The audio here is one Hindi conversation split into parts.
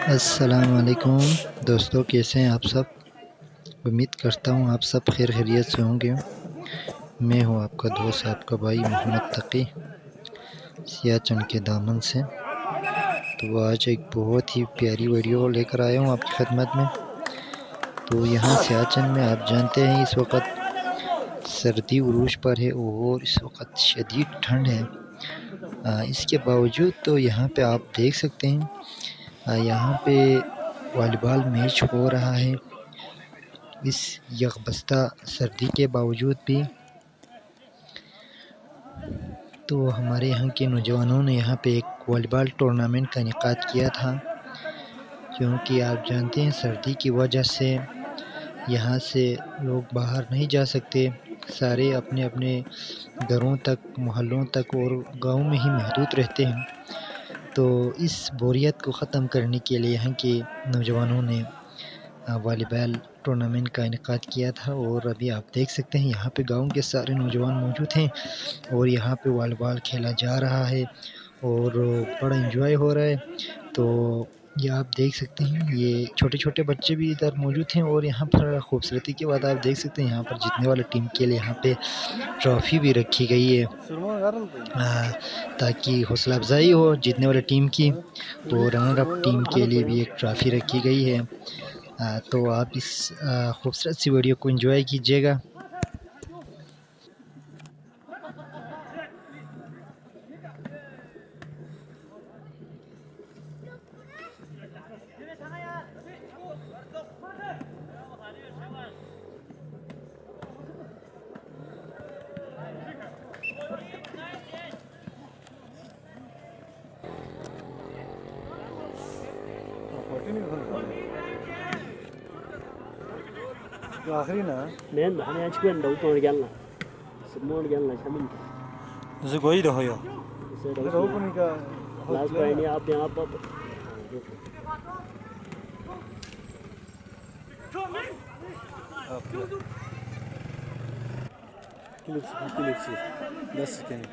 अस्सलाम वालेकुम दोस्तों, कैसे हैं आप सब। उम्मीद करता हूँ आप सब खैर खैरियत से होंगे। मैं हूँ आपका दोस्त, आपका भाई मोहम्मद तकी, सियाचिन के दामन से। तो आज एक बहुत ही प्यारी वीडियो लेकर आया हूँ आपकी खिदमत में। तो यहाँ सियाचिन में आप जानते हैं इस वक्त सर्दी उरूज पर है और इस वक्त शदीद ठंड है। इसके बावजूद तो यहाँ पे आप देख सकते हैं, यहाँ पे वॉलीबॉल मैच हो रहा है। इस यकबस्ता सर्दी के बावजूद भी तो हमारे यहाँ के नौजवानों ने यहाँ पे एक वॉलीबॉल टूर्नामेंट का इनेकाद किया था, क्योंकि आप जानते हैं सर्दी की वजह से यहाँ से लोग बाहर नहीं जा सकते। सारे अपने अपने घरों तक, मोहल्लों तक और गाँव में ही महदूद रहते हैं। तो इस बोरियत को ख़त्म करने के लिए यहाँ के नौजवानों ने वॉलीबॉल टूर्नामेंट का इनेकाद किया था। और अभी आप देख सकते हैं यहाँ पे गांव के सारे नौजवान मौजूद हैं और यहाँ पे वॉलीबॉल खेला जा रहा है और बड़ा एंजॉय हो रहा है। तो ये आप देख सकते हैं, ये छोटे छोटे बच्चे भी इधर मौजूद हैं। और यहाँ पर खूबसूरती के बाद आप देख सकते हैं यहाँ पर जीतने वाले टीम के लिए यहाँ पे ट्रॉफ़ी भी रखी गई है, ताकि हौसला अफजाई हो जीतने वाली टीम की। तो रनर अप टीम के लिए भी एक ट्रॉफ़ी रखी गई है। तो आप इस खूबसूरत सी वीडियो को एंजॉय कीजिएगा। आखिरी ना Men hani açıkwen daw ton gelna. Semua gelna shamin. जैसे कोई रहो या Se daw रहो पण का last by ni आप यहाँ पर किलिप्सी 10 सेकंड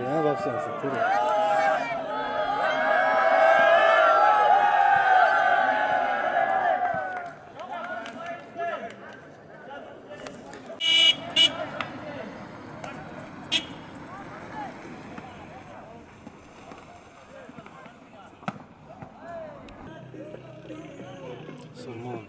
यहाँ वापस आ सकते हो। सलमान